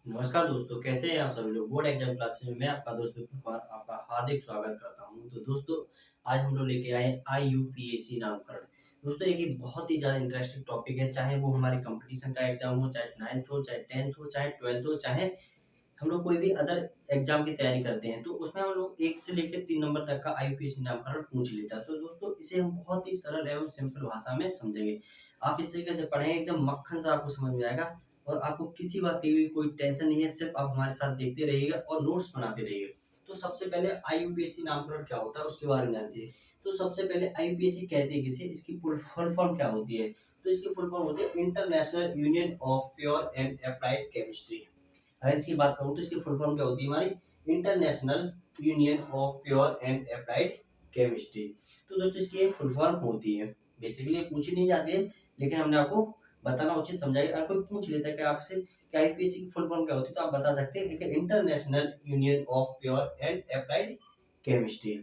नमस्कार दोस्तों, कैसे हैं आप सभी लोग। बोर्ड एग्जाम क्लासेस में मैं आपका दोस्त विपुल कुमार आपका हार्दिक स्वागत करता हूं। तो दोस्तों, आज हम लोग लेके आए IUPAC नामकरण। दोस्तों, एक ये बहुत ही ज़्यादा इंटरेस्टिंग टॉपिक है, चाहे वो हमारे कंपटीशन का एग्जाम हो, चाहे 9th हो, चाहे 10th हो, चाहे 12th हो, चाहे हम लोग कोई भी अदर एग्जाम की तैयारी करते हैं, तो उसमें हम लोग 1 से लेकर 3 नंबर तक का IUPAC नामकरण पूछ लेता है। तो दोस्तों, इसे हम बहुत ही सरल एवं सिंपल भाषा में समझेंगे। आप इस तरीके से पढ़ेंगे, एकदम मक्खन सा आपको समझ में आएगा और आपको किसी बात की भी कोई टेंशन नहीं है, सिर्फ आप हमारे साथ देखते रहिएगा और नोट्स बनाते रहिएगा। तो सबसे पहले IUPAC नामकरण क्या होता है उसके बारे में जानते हैं। तो सबसे पहले IUPAC कहते हैं किसे, इसकी फुल फॉर्म क्या होती है। तो इसकी फुल फॉर्म होती है international union of pure and applied chemistry. अगर इसकी बात करूँ तो इसकी फुल फॉर्म क्या होती है हमारी, international union of pure and applied chemistry. तो दोस्तों, इसकी एक फुल फॉर्म होती है। बेसिकली ये पूछी नहीं जाती है, लेकिन हमने आपको बताना उचित समझा है। अगर कोई पूछ लेता है कि आपसे कि IUPAC की फुल फॉर्म क्या होती है, तो आप बता सकते हैं कि international union of pure and applied chemistry.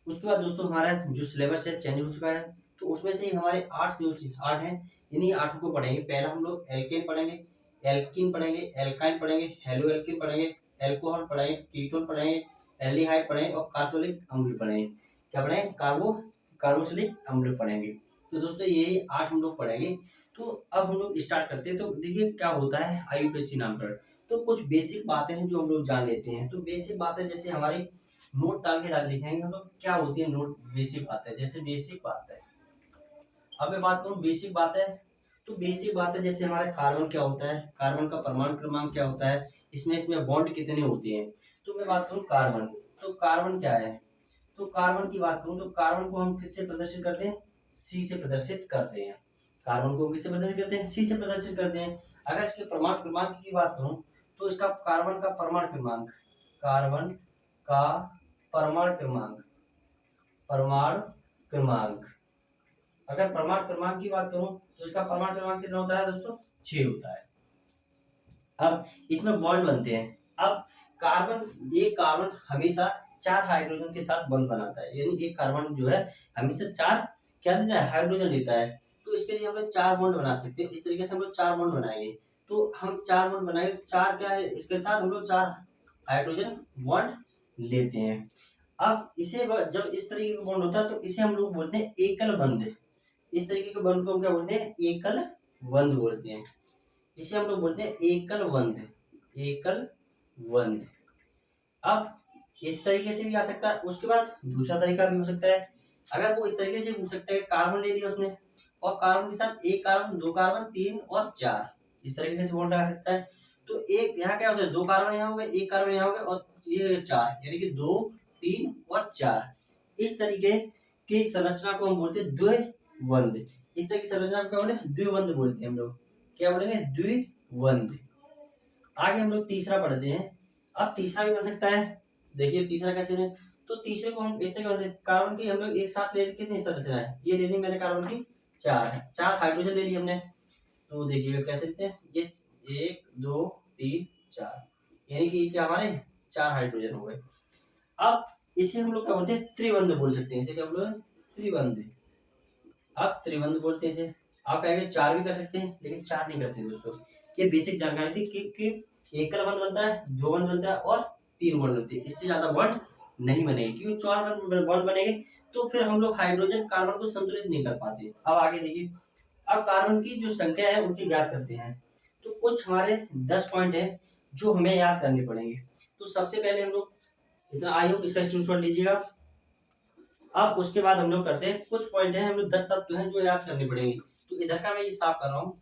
उसके बाद दोस्तों, हमारा जो सिलेबस है चेंज हो चुका है। तो उसमें से हमारे 8 हैं, इन्हीं 8 को पढ़ेंगे। पहला हम लोग एल्केन पढ़ेंगे, एल्कीन पढ़ेंगे, एल्काइन पढ़ेंगे, हेलो एल्कीन पढ़ेंगे, एल्कोहल पढ़ेंगे, कीटोन पढ़ेंगे, एल्डिहाइड पढ़ेंगे और कार्बोनिक अम्ल पढ़ेंगे। क्या पढ़ेंगे? कार्बोक्सिलिक अम्ल पढ़ेंगे। तो दोस्तों, ये 8 हम लोग पढ़ेंगे। तो अब हम लोग स्टार्ट करते हैं। तो देखिए क्या होता है IUPAC नामकरण। तो कुछ बेसिक बातें हैं जो हम लोग जान लेते हैं। तो बेसिक बातें जैसे हमारी नोट डाल लिखेंगे हम लोग, क्या होती है नोट। बेसिक बातें, जैसे बेसिक बात है, अब मैं बात करूँ बेसिक बात है। तो बेसिक बात है जैसे हमारा कार्बन क्या होता है, कार्बन का परमाणु क्रमांक क्या होता है, इसमें बॉन्ड कितने होते हैं। तो मैं बात करूँ कार्बन, तो कार्बन क्या है। तो कार्बन की बात करूँ तो कार्बन को हम किससे प्रदर्शित करते हैं, C से प्रदर्शित करते हैं। कार्बन को किससे प्रदर्शित करते हैं, C से प्रदर्शित करते हैं। अगर इसके परमाणु क्रमांक की बात करूँ तो इसका कार्बन का परमाणु क्रमांक, कार्बन का परमाणु क्रमांक, परमाणु क्रमांक, अगर परमाणु क्रमांक की बात करूं तो इसका परमाणु क्रमांक कितना होता है दोस्तों, 6 होता है। अब इसमें बॉन्ड बनते हैं। अब कार्बन, ये कार्बन हमेशा 4 हाइड्रोजन के साथ बॉन्ड बनाता है, यानी एक कार्बन जो है हमेशा 4 क्या देता है, हाइड्रोजन लेता है। तो इसके लिए हम लोग 4 बॉन्ड बना सकते हैं। इस तरीके से हम लोग 4 बॉन्ड बनाएंगे। तो हम 4 बॉन्ड बनाएंगे, 4 क्या है, इसके साथ हम लोग 4 हाइड्रोजन बॉन्ड लेते हैं। अब इसे जब इस तरीके का बॉन्ड होता है तो इसे हम लोग बोलते हैं एकल बंध। इस तरीके के बंध को हम क्या बोलते हैं, एकल बंध बोलते हैं। इसे हम लोग बोलते हैं एकल बंध, एकल बंध। अब इस तरीके से भी आ सकता है। उसके बाद दूसरा तरीका भी हो सकता है। अगर वो इस तरीके से पूछ सकता है, कार्बन ले लिया उसने और कार्बन के साथ एक कार्बन, दो कार्बन, 3 और 4, इस तरीके से बॉन्ड लगा सकता है। तो एक यहाँ क्या होता है, 2 कार्बन यहाँ हो गए, 1 कार्बन यहाँ हो गए और ये 4, यानी कि 2, 3 और 4। इस तरीके की संरचना को हम बोलते हैं द्विबंध। इस तरह की संरचना को क्या बोले, द्विबंध बोलते हैं हम लोग। क्या बोलेंगे, द्विबंध। आगे हम लोग तीसरा पढ़ते हैं। अब तीसरा भी बन सकता है। देखिए तीसरा कैसे है। तो तीसरे को हम इस तरह कार्बन की हम लोग एक साथ ले, कितनी संरचना है, ये ले ली मैंने कार्बन की 4 है, 4 हाइड्रोजन ले ली हमने। तो देखिए कैसे लिखते हैं, ये 1 2 3 4, यानी कि क्या हमारे 4 हाइड्रोजन हो गए। अब इसे हम लोग क्या बोलते हैं, त्रिबंध बोल सकते हैं। इसे क्या बोलते हैं, त्रिबंध। अब त्रिबंध बोलते हैं इसे। आप कहेंगे 4 भी कर सकते हैं, लेकिन 4 नहीं करते दोस्तों। ये बेसिक जानकारी थी कि एकल बंध बनता है, दो बंध बनता है और 3 बंध बनते हैं। इससे ज्यादा बंध नहीं बनेगी, क्योंकि 4 बंध बनेंगे तो फिर हम लोग हाइड्रोजन कार्बन को संतुलित नहीं कर पाते। अब आगे देखिए, अब कार्बन की जो संख्या है उनकी याद करते हैं। तो कुछ हमारे 10 पॉइंट है जो हमें याद करने पड़ेंगे। तो सबसे पहले हम लोग, इतना आई होप इसका स्क्रीनशॉट लीजिएगा। अब उसके बाद हम लोग करते हैं, कुछ पॉइंट है हम लोग 10 तत्व हैं जो याद करने पड़ेंगे। तो इधर का मैं ये साफ कर रहा हूँ।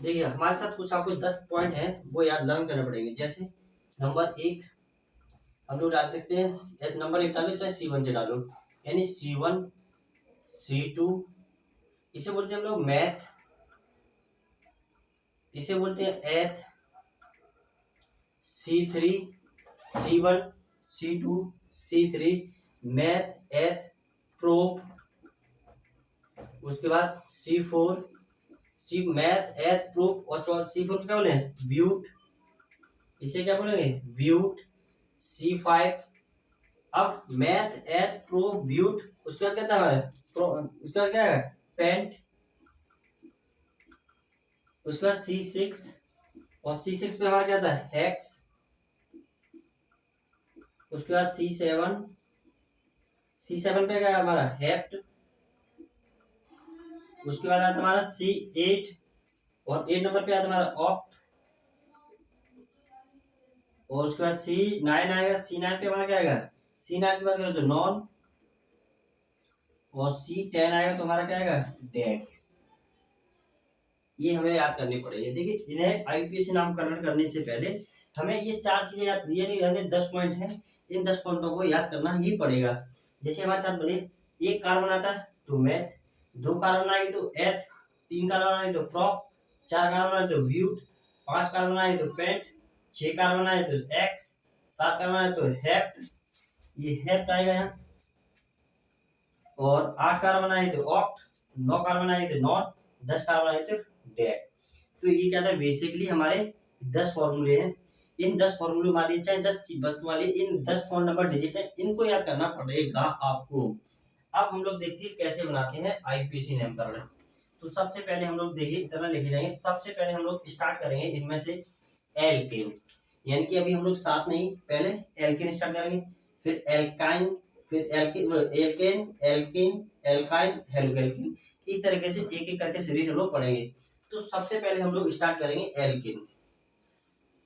देखिए हमारे साथ कुछ आपको 10 पॉइंट है वो याद लर्न करने पड़ेंगे। जैसे नंबर 1 हम लोग डाल सकते हैं, नंबर 1 डालो चाहे C1 से डालो, यानी C1 C2, इसे बोलते हैं हम लोग मैथ, इसे बोलते हैं एथ, C3 C1 C2 C3, math एथ प्रोप। उसके बाद C4 सी मैथ एथ प्रूफ और C4 क्या बोले, ब्यूट, इसे क्या बोलेंगे, ब्यूट। C5, अब मैथ एथ प्रूफ ब्यूट, उसके बाद क्या था हमारे, उसके बाद क्या है, पेंट। उसके बाद C6 और C6 में हमारा क्या था हेक्स। उसके बाद C7 पे क्या है हमारा हेप्ट। उसके बाद आता हमारा C8 और 8 नंबर पे आता हमारा ऑक्ट। और उसके बाद C9 आएगा। C9 पे हमारा क्या आएगा C9 के बाद क्या होता है नॉन। और C10 आएगा तो हमारा क्या आएगा डेक। ये हमें याद करनी पड़ेगी। देखिए इन्हें आईयूपीएसी नामकरण करने से पहले हमें ये चार चीजें याद, ये नहीं 10 पॉइंट है, इन 10 पॉइंटों को याद करना ही पड़ेगा। जैसे हमारे साथ बोलिए एक कार्बन आता है तो मैथ, दो कार्बन आएगी तो एथ, तीन कार्बन आएगी तो प्रॉप, चार कार्बन आएगी तो ब्यूट, पांच कार्बन आएगी तो पेंट, छह कार्बन आएगी तो एक्स, सात कार्बन आएगी तो हेप्ट, ये हेप्ट आएगा यहाँ। और आठ कार्बन आएगी तो ऑक्ट, नौ कार्बन आएगी तो नॉन, 10 कार्बन आएगी तो डेट। तो ये क्या था बेसिकली हमारे 10 फॉर्मूले हैं। इन 10 फॉर्मूले वाले चाहे 10 वस्तु वाले इन 10 फोन नंबर डिजिट है, इनको याद करना पड़ेगा आपको। अब हम लोग देखिए कैसे बनाते हैं आईपीसी नामकरण। तो सबसे पहले हम लोग देखिए इतना लिखे जाएंगे। सबसे पहले हम लोग स्टार्ट करेंगे इनमें से एल्केन, यानी कि अभी हम लोग साथ नहीं, पहले एल्केन स्टार्ट करेंगे, फिर एल्काइन, फिर एल्केन, एल्किन, एल्काइन, हेलोकेन। इस तरीके से एक एक करके सीरीज हम लोग पढ़ेंगे। तो सबसे पहले हम लोग स्टार्ट करेंगे एल्किन।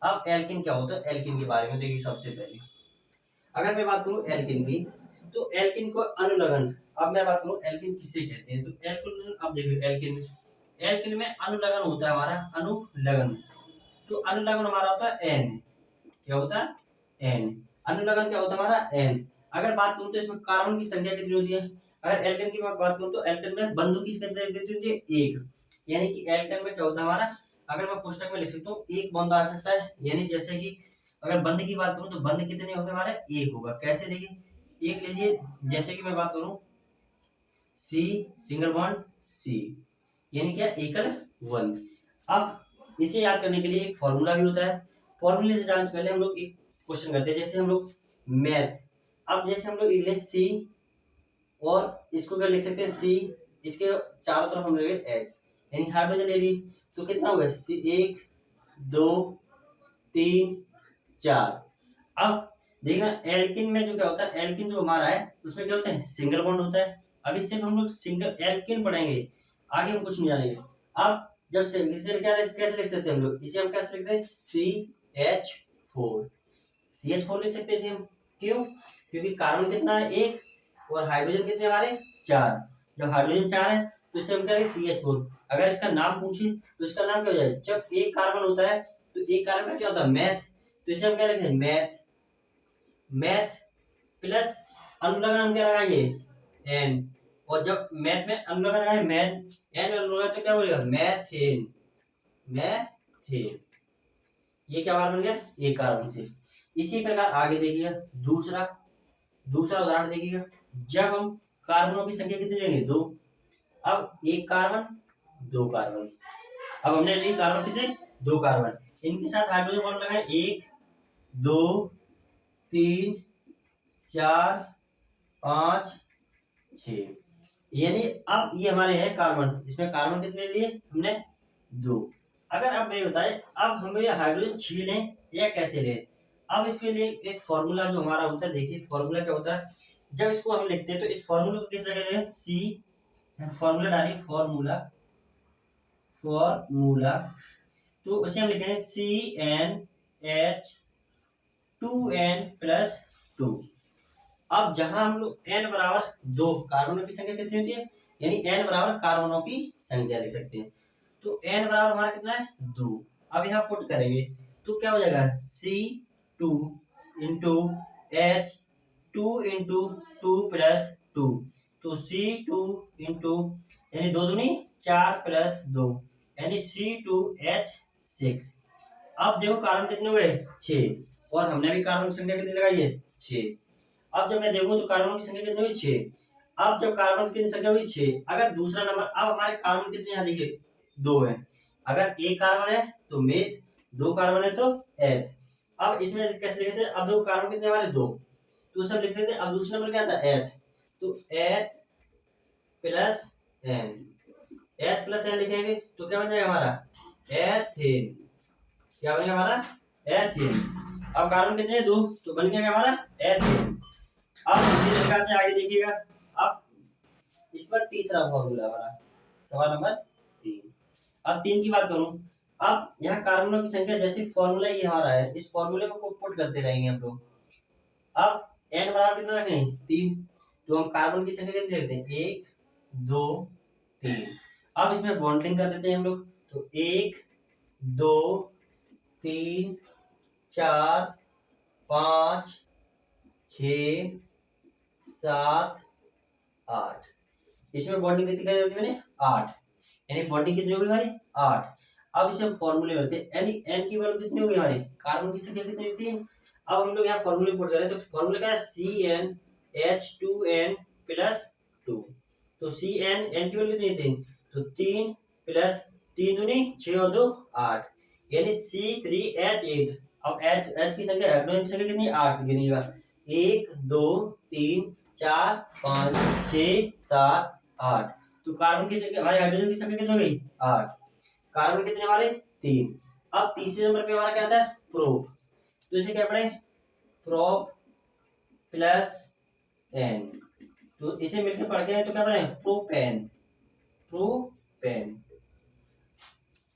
अब एल्किन क्या होता है, एल्किन के बारे में देखिए। सबसे पहले अगर मैं बात करूं एल्किन की, तो एल्किन को अनुलग्न, अब मैं बात करूं एल्किन किसे कहते हैं, तो एल्किन अब देखिए एल्किन, एल्किन में अनुलग्न होता है हमारा अनुलग्न। तो अनुलग्न हमारा होता है एन, क्या होता है एन। अनुलग्न क्या होता है हमारा एन। अगर बात करूं तो इसमें कार्बन की संख्या कितनी होती है, अगर एल्केन की मैं बात करूं तो एल्केन में बंधु की संख्या कितनी होती है एक। यानी कि एल्केन में क्या होता है हमारा, अगर मैं पुस्तक में लिख सकता हूँ एक बंध आ सकता है। यानी जैसे कि अगर बंध की बात करूं तो बंध कितने होते हैं हमारे एक होगा। कैसे देखिए एक लीजिए, जैसे कि मैं बात करूं सी सिंगल बॉन्ड सी, यानी क्या एकल बंध। अब इसे याद करने के लिए एक फॉर्मूला भी होता है। फॉर्मूले से जाने से पहले हम लोग एक क्वेश्चन करते हैं, जैसे हम लोग मैथ। अब जैसे हम लोग इंग्लिश सी और इसको क्या लिख सकते हैं सी, इसके चारों तरफ हम लेंगे एच, यानी हाइड्रोजन ले ली तो कितना होगा सी, एक दो तीन चार। अब देखना एल्किन में जो क्या होता है, एल्किन जो हमारा है उसमें क्या होता है सिंगल बॉन्ड होता है। अब इससे हम लोग सिंगल एल्किन पढ़ेंगे, आगे हम कुछ नहीं जानेंगे। अब जब से इसे क्या कैसे लिख सकते हैं हम लोग, इसे हम कैसे लिखते हैं CH4, CH4 लिख सकते हैं इसे हम। क्यों, क्योंकि कार्बन कितना है एक और हाइड्रोजन कितने हमारे चार। जब हाइड्रोजन चार है तो इसे हम कहेंगे CH4। अगर इसका नाम पूछे तो इसका नाम क्या हो जाए, जब एक कार्बन होता है तो एक कार्बन का क्या होता है मैथ, तो इसे हम क्या लिखेंगे मैथ, मैथ प्लस अनुलग्न हम क्या लगाएंगे एन। और जब मैथ में अनुलग्न लगाए मैन, एन अनुलग्न तो क्या बोलेगा मैथेन, मैथेन। ये क्या बात बन गया एक कार्बन से। इसी प्रकार आगे देखिएगा दूसरा, दूसरा उदाहरण देखिएगा। जब हम कार्बनों की संख्या कितनी लेंगे दो, अब एक कार्बन दो कार्बन, अब हमने लिए कार्बन कितने दो कार्बन, इनके साथ हाइड्रोजन बॉन्ड लगाए एक दो तीन चार पांच छ, यानी अब ये हमारे हैं कार्बन, इसमें कार्बन कितने लिए हमने दो। अगर अब मैं बताए अब हमें हाइड्रोजन छीलें या कैसे लें, अब इसके लिए एक फॉर्मूला जो हमारा होता है, देखिए फॉर्मूला क्या होता है। जब इसको हम लिखते हैं तो इस फॉर्मूले को किस लगा सी, फॉर्मूला डालिए फॉर्मूला, फॉर्मूला तो उसे हम लिखेंगे CnH2n+2। अब जहां हम लोग n बराबर दो, कार्बनों की संख्या कितनी होती है, यानी n बराबर कार्बनों की संख्या लिख सकते हैं। तो n बराबर हमारा कितना है दो। अब यहाँ पुट करेंगे तो क्या हो जाएगा C2 इंटू H, 2 इंटू 2+2, तो C2 इंटू यानी दो दूनी चार प्लस दो, यानी C2H6। अब देखो कार्बन कितने हुए छह, और हमने भी कार्बन की संख्या कितनी लगाई है छह। अब जब मैं देखूं तो कार्बन की संख्या कितनी हुई छह। अब जब कार्बन की संख्या हुई छह, अगर दूसरा नंबर, अब हमारे कार्बन कितने यहाँ देखिए दो है। अगर एक कार्बन है तो मेथ, दो कार्बन है तो एथ। अब इसमें कैसे लिखते हैं, अब दो कार्बन कितने हमारे दो, तो सब लिख देते हैं। अब दूसरा नंबर क्या था एथ, तो एथ प्लस एन, एथ प्लस एन लिखेंगे तो क्या बन जाएगा हमारा एथेन। क्या बन गया हमारा? एथेन। अब कार्बन कितने? 2, तो बन गया क्या हमारा? एथेन। अब इसी प्रकार से आगे देखिएगा। अब इस पर तीसरा फॉर्मूला हमारा, सवाल नंबर 3। अब 3 की बात करूं, अब यहाँ कार्बनों की संख्या जैसे फॉर्मूला ये हमारा है, इस फॉर्मूले को पुट करते रहेंगे हम लोग। अब n बराबर कितना रखें? 3। तो हम कार्बन की संख्या कितनी रखते हैं? 1 2 3। अब इसमें बॉन्डिंग कर देते हैं हम लोग। तो 1 2 3 4 5 6 7 8। इसमें बॉन्डिंग कितनी कर दी मैंने? 8। यानी बॉन्डिंग कितनी होगी हमारी? 8। अब इसे हम फॉर्मूले में रखते हैं, यानी n की वैल्यू कितनी होगी हमारी? कार्बन की संख्या कितनी होती है? अब हम लोग यहाँ फॉर्मूले पुट करें तो फॉर्मूला क्या है? CnH2n plus 2। तो Cn n की वैल्यू कितनी थी? तो 3 प्लस 3 दूनी 6 और 2 8, यानी C3H8। अब H की संख्या, हाइड्रोजन की संख्या कितनी? 8 गिनिएगा। 1 2 3 4 5 6 7 8। तो कार्बन की संख्या, हमारे हाइड्रोजन की संख्या कितनी हो गई? 8। कार्बन कितने हमारे? 3। अब तीसरे नंबर पे हमारा क्या था? प्रोप। तो इसे क्या पढ़े? Prop plus ane. तो इसे मिलकर पढ़ के तो क्या पढ़े? प्रोपेन। प्रोपेन।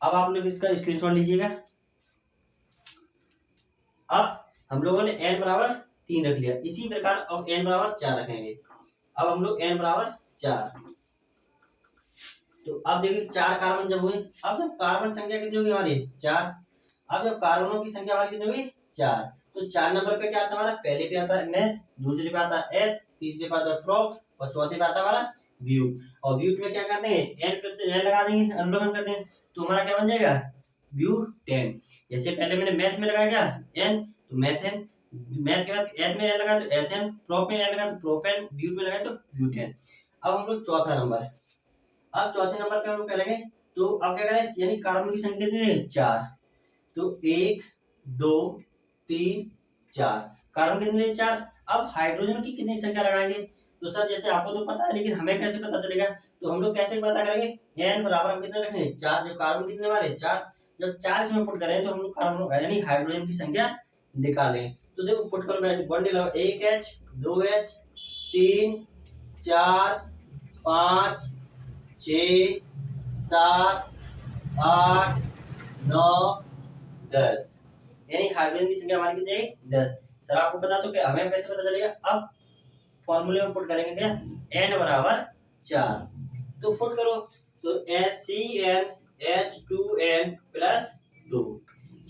अब आप लोग इसका स्क्रीनशॉट लीजिएगा। अब हम लोगों ने n बराबर 3 रख लिया, इसी प्रकार अब n बराबर 4 रखेंगे। अब हम लोग n बराबर 4, तो अब देखिए 4 कार्बन जब हुए, अब जब कार्बन संख्या कितनी होगी हमारी? 4। अब जब कार्बनों की संख्या हमारी कितनी होगी? 4। तो 4 नंबर पे क्या आता है हमारा? पहले पे आता है मेथ, दूसरे पे आता है एथ, तीसरे पे आता है प्रोप और चौथे पे आता है हमारा ब्यूट। और ब्यूट में क्या करते हैं? n लगा देंगे, अनुलोमन करते हैं, तो हमारा क्या बन जाएगा? ब्यूटेन। जैसे पहले मैंने मैथ में लगाया क्या? n, तो मेथेन। मैथ के बाद एथ में n लगा तो एथेन, प्रोप में n लगा तो प्रोपेन, ब्यूट में लगा तो ब्यूटेन। अब हम लोग चौथा नंबर, अब चौथे नंबर पे हम लोग करेंगे। तो अब क्या करें? यानी कार्बन की संख्या कितनी है? 4। तो 1 2 3 4। कार्बन कितने हैं? 4। अब हाइड्रोजन की कितनी संख्या लगाएंगे? तो सर जैसे आपको तो पता है, लेकिन हमें कैसे पता चलेगा? तो हम लोग कैसे पता करेंगे? n बराबर हम कितने रखेंगे? 4। जब कार्बन कितने हमारे? 4। जब 4 इसमें पुट करें तो हम लोग कार्बन यानी हाइड्रोजन की संख्या निकालें। तो देखो पुट करो, मैं बॉन्ड लगाओ, 1H 2H 3 4 5 6 7 8 9 10। यानी हाइड्रोजन की संख्या हमारी कितनी है? 10। सर आपको पता तो क्या, हमें कैसे पता चलेगा? अब फॉर्मूले में पुट करेंगे क्या? n बराबर 4। तो पुट करो, तो CnH2n प्लस 2।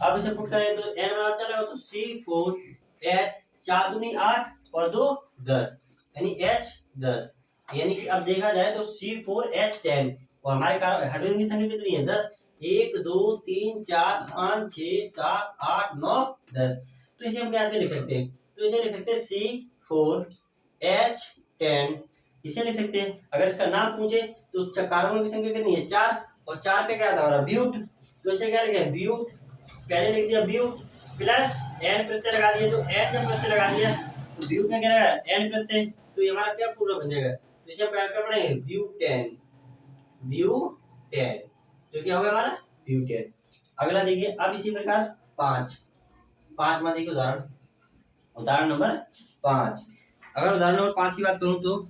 अब इसे पुट करें तो n बराबर 4 होगा, तो C4H 4 दूनी 8 और 2 10, यानी H 10। यानी कि अब देखा जाए तो C4H10 और हमारे हाइड्रोजन की संख्या कितनी है? 10। 1 2 3 4 5 6 7 8 9 10। तो इसे हम कैसे लिख सकते हैं? तो इसे लिख सकते हैं C4H10। इसे लिख सकते हैं। अगर इसका नाम पूछे तो कार्बन की संख्या कितनी है? 4, और 4 पे क्या था हमारा? ब्यूट। तो इसे क्या लिखे? ब्यूट। पहले लिख दिया ब्यूट प्लस n प्रत्यय लगा दिया, तो n जब प्रत्यय लगा दिया तो ब्यूट में क्या लगा? n प्रत्यय। तो ये हमारा क्या पूरा बन जाएगा? तो इसे हम क्या पढ़ेंगे? ब्यूटेन। ब्यूटेन। तो क्या होगा हमारा? ब्यूटेन। अगला देखिए, अब इसी प्रकार 5वां देखिए उदाहरण, उदाहरण नंबर 5। अगर उदाहरण नंबर 5 की बात करूं तो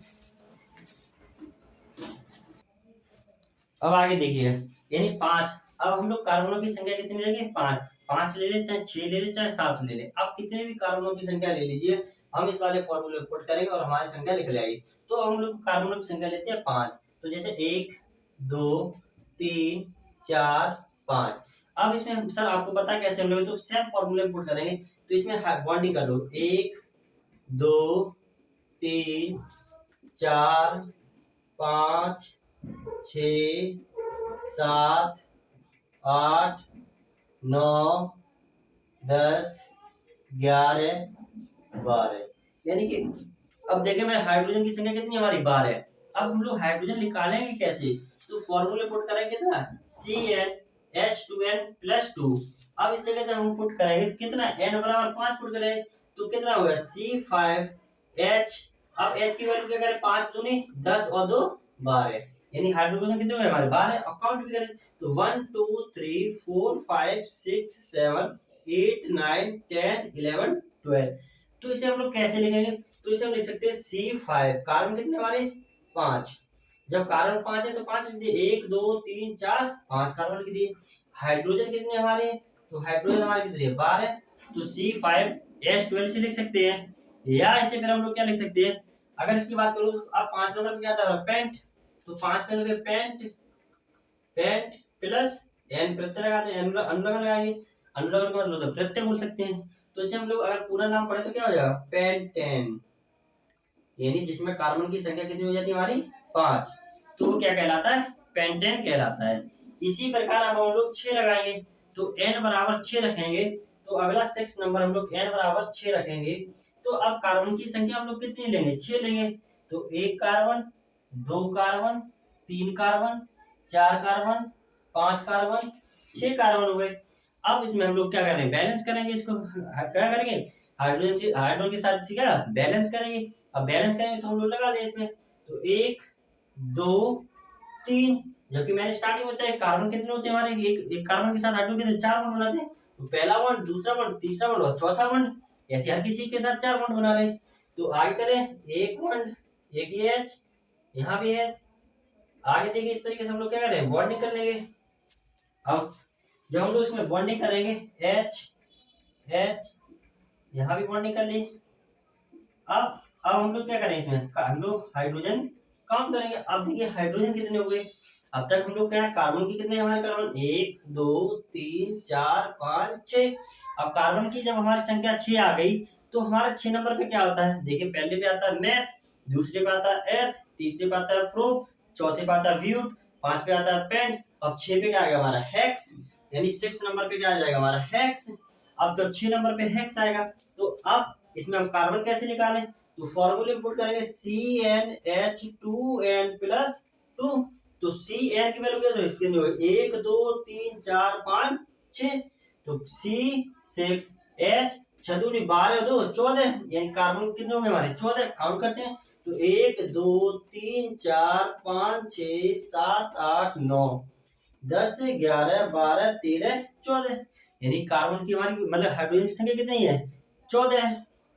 अब आगे देखिए, यानी 5। अब हम लोग कार्बनों की संख्या कितनी लेंगे? 5। 5 ले ले, चाहे 6 ले ले, चाहे 7 ले ले, आप कितने भी कार्बनों की संख्या ले लीजिए, हम इस वाले फॉर्मूले पुट करेंगे और हमारी संख्या निकल आएगी। तो हम लोग कार्बनों की संख्या लेते हैं 5। तो जैसे 1 2 3 4 5। अब इसमें सर आपको पता है कैसे हम लोग, तो सेम फॉर्मूले में पुट करेंगे। तो इसमें बॉन्डिंग कर लो, 1 2 3 4 5 6 7 8 9 10 11 12। यानी कि अब देखें, मैं हाइड्रोजन की संख्या कितनी हमारी? 12 है। अब हम लोग हाइड्रोजन निकालेंगे कैसे? तो फॉर्मूले पुट करेंगे कितना? CnH2n plus 2। अब इस जगह हम पुट करेंगे तो कितना? n बराबर 5 पुट करें तो कितना होगा? C5H। अब H की वैल्यू क्या करें? 5 दूनी 10 और 2 12, यानी हाइड्रोजन कितने हुए हमारे 12। अब काउंट भी करें तो 1 2 3 4 5 6 7 8 9 10 11 12। तो इसे हम लोग कैसे लिखेंगे? तो इसे हम लिख सकते हैं C5। कार्बन कितने हमारे 5। जब कार्बन 5 है तो 5 लिख दिए, 1 2 3 4 5 कार्बन लिख दिए। हाइड्रोजन कितने हमारे? तो हाइड्रोजन हमारे कितने 12। तो C5H12 से लिख सकते हैं, या इसे फिर हम लोग क्या लिख सकते हैं? अगर इसकी बात करूं तो अब 5 नंबर पे क्या था? पेंट। तो 5 नंबर पे पेंट, पेंट प्लस एन प्रत्यय लगाते हैं, अनुलग्न लगाएंगे। अनुलग्न का मतलब प्रत्यय बोल सकते हैं। तो इसे हम लोग अगर पूरा नाम पढ़े तो क्या हो जाएगा? पेंटेन। यानी जिसमें कार्बन की संख्या कितनी हो जाती है हमारी 5, तो वो क्या कहलाता है? पेंटेन कहलाता है। इसी प्रकार अब हम लोग 6 लगाएंगे, तो n बराबर 6 रखेंगे। तो अगला 6 नंबर हम लोग n बराबर 6 रखेंगे। तो अब कार्बन की संख्या हम लोग कितनी लेंगे? 6 लेंगे। तो 1 carbon, 2 carbon, 3 carbon, 4 carbon, 5 carbon, 6 carbon हो गए। अब इसमें हम लोग क्या करेंगे? बैलेंस करेंगे। इसको क्या करेंगे? हाइड्रोजन के साथ इसे क्या बैलेंस करेंगे। अब बैलेंस करेंगे तो हम लोग लगा दें इसमें। तो 1 2 3, जबकि मैंने स्टार्टिंग में बताया कार्बन कितने होते हैं हमारे? एक कार्बन के साथ हाइड्रोजन के 4 बॉन्ड बनाते हैं। तो पहला बॉन्ड, दूसरा बॉन्ड, तीसरा बॉन्ड और चौथा बॉन्ड, ऐसे हर किसी के साथ 4 बॉन्ड बना रहे। तो आगे करें, एक बॉन्ड, एक ही एच, यहाँ भी है। आगे देखिए इस तरीके से हम लोग क्या करें? बॉन्डिंग कर लेंगे। अब जब हम लोग इसमें बॉन्डिंग करेंगे, एच एच, यहाँ भी बॉन्डिंग कर ली। अब हम लोग क्या करें? इसमें हम लोग हाइड्रोजन काउंट करेंगे। अब देखिए हाइड्रोजन कितने हो गए। अब तक हम लोग क्या है? कार्बन की कितने हमारे? कार्बन 1 2 3 4 5 6। अब कार्बन की जब हमारी संख्या 6 आ गई, तो हमारा 6 नंबर पे क्या आता है? देखिए पहले पे आता है मैथ, दूसरे पे आता है एथ, तीसरे पे आता है प्रोप, चौथे पे आता है ब्यूट, 5 पे आता है पेंट। अब 6 पे क्या आएगा हमारा? हेक्स। यानी 6 नंबर पे क्या आ जाएगा हमारा? हेक्स। अब जब 6 नंबर पे हेक्स आएगा, तो अब इसमें हम कार्बन कैसे निकालें? तो फॉर्मूले पुट करेंगे CnH2n+2। तो Cn की वैल्यू कितनी होगी? 1 2 3 4 5 6। तो C6H 6 दूनी 12 2 14। यानी कार्बन कितने होंगे हमारे? 14। काउंट करते हैं तो 1 2 3 4 5 6 7 8 9 10 11 12 13 14। यानी कार्बन की हमारी मतलब हाइड्रोजन की संख्या कितनी है? 14 है।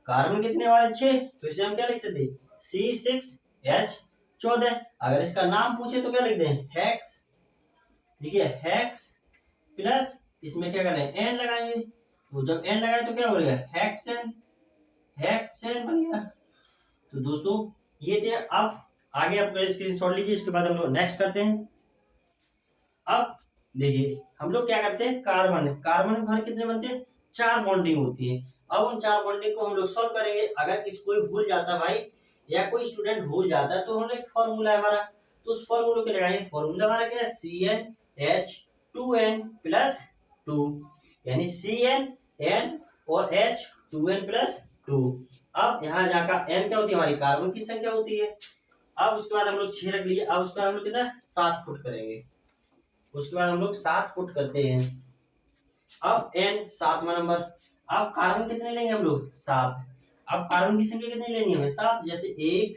कार्बन कितने हमारे? 6। तो इसे हम क्या लिख सकते हैं? C6H14। अगर इसका नाम पूछे तो क्या लिख दें? हेक्स। देखिए हेक्स प्लस इसमें क्या करें? एन लगाएंगे। तो जब एन लगाए तो क्या हो गया? हेक्सेन। हेक्सेन बन गया। तो दोस्तों ये थे। अब आगे आप स्क्रीनशॉट लीजिए, इसके बाद हम लोग नेक्स्ट करते हैं। अब देखिए हम लोग क्या करते हैं? कार्बन, कार्बन में हमारे कितने बनते हैं? 4 बॉन्डिंग होती है। अब उन 4 बॉन्डिंग को हम लोग सॉल्व करेंगे। अगर किसी कोई भूल जाता भाई, या कोई स्टूडेंट भूल जाता है, तो हम लोग एक फॉर्मूला है हमारा, तो उस फॉर्मूले को लगाएंगे। फॉर्मूला हमारा क्या है? CnH2n+2। यानी CnN और H 2n+2। अब यहाँ जाकर n क्या होती है हमारी? कार्बन की संख्या होती है। अब उसके बाद हम लोग 6 रख लिए। अब उसके बाद हम लोग कितना? 7 फुट करेंगे। उसके बाद हम लोग 7 फुट करते हैं। अब n 7वां नंबर। अब कार्बन कितने लेंगे हम लोग? 7। अब कार्बन की संख्या कितनी लेनी है हमें? 7। जैसे 1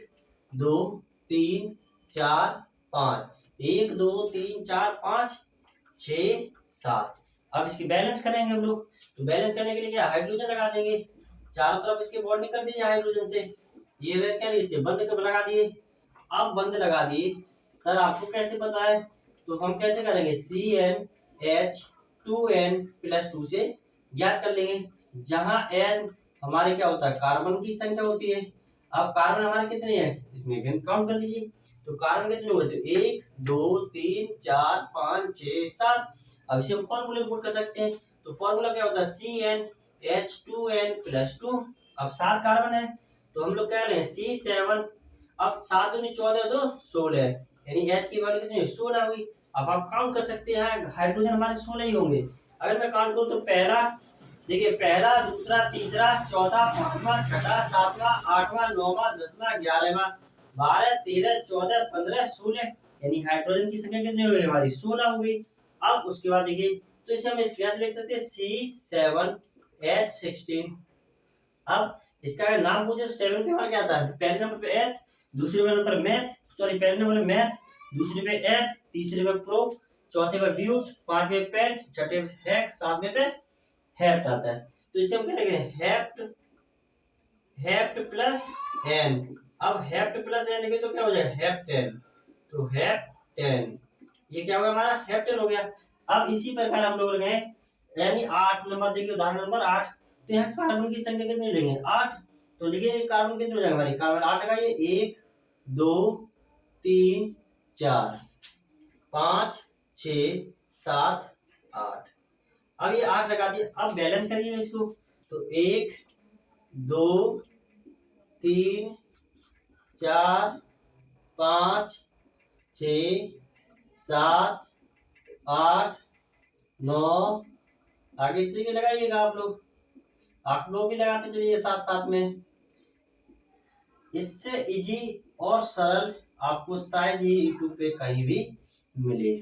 2 3 4 5, 1 2 3 4 5 6 7। अब इसकी बैलेंस करेंगे हम लोग। तो बैलेंस करने के लिए क्या? हाइड्रोजन लगा देंगे। चारों तरफ इसके बॉन्डिंग कर दीजिए हाइड्रोजन से। ये वे क्या लीजिए? बंद कर लगा दिए। अब बंद लगा दिए। सर आपको कैसे पता है? तो हम कैसे करेंगे? CnH2n+2 से ज्ञात कर लेंगे। जहां n हमारे क्या होता है? कार्बन की संख्या होती है। अब कार्बन हमारे कितने हैं? इसमें काउंट कर लीजिए। तो कार्बन कितने हुए थे? 1 2 3 4 5 6 7। अब इसे हम फॉर्मूले पुट कर सकते हैं। तो फॉर्मूला क्या होता है? CnH2n+2। अब 7 कार्बन है, तो हम लोग क्या लें? C7। अब 7 दूनी 14 2 16। यानी H की वैल्यू कितनी? 16 हुई। अब आप काउंट कर सकते हैं, हाइड्रोजन हमारे 16 ही होंगे। अगर मैं काउंट करूं तो पहला, देखिए पहला, दूसरा, तीसरा, चौथा, पांचवा, छठा, सातवां, आठवां, नौवां, 10वां, 11वां, 12 13 14 15 16। यानी हाइड्रोजन की संख्या कितनी हुई हमारी? 16 हो गई। अब उसके बाद देखिए, तो इसे हम इस कैसे लिख सकते हैं? C7H16। अब इसका अगर नाम पूछे तो 7 पे हमारा क्या आता है? पहले नंबर पे एथ, दूसरे नंबर पर मैथ, सॉरी पहले नंबर पे मैथ, दूसरे पे एथ, तीसरे पे प्रो, चौथे पे ब्यूट, पांचवे पेंट, छठे पे हेक्स, सातवें पे हेप्ट आता है। तो इसे हम क्या लिखेंगे, हेप्ट, हेप्ट प्लस एन। अब हेप्ट प्लस एन लिखे तो क्या हो जाएगा, हेप्टेन। तो हेप्टेन, ये क्या होगा हमारा, हेप्टेन हो गया। अब इसी प्रकार हम लोग लगाए, यानी 8 नंबर देखिए, उदाहरण नंबर 8। तो यहाँ कार्बन की संख्या कितनी लेंगे, 8। तो लिखिए कार्बन कितने हो जाएगा हमारी, कार्बन 8 लगाइए, 1 2 3 4 5 6 7 8। अब ये 8 लगा दिए, अब बैलेंस करिए इसको। तो 1 2 3 4 5 6 7 8 9, आगे इस तरीके लगाइएगा आप लोग, आप लोग भी लगाते चलिए साथ साथ में। इससे इजी और सरल आपको शायद ही यूट्यूब पे कहीं भी मिले।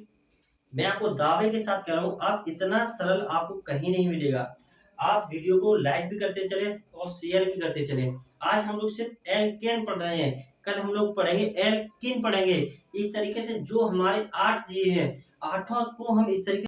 मैं आपको दावे के साथ कह रहा हूँ, आप इतना सरल आपको कहीं नहीं मिलेगा। आप वीडियो को लाइक भी करते चले और शेयर भी करते चले। आज हम लोग सिर्फ एल्केन पढ़ रहे हैं, कल हम लोग पढ़ेंगे एल्किन पढ़ेंगे। इस तरीके से जो हमारे 8 दिए हैं, 8 को हम इस तरीके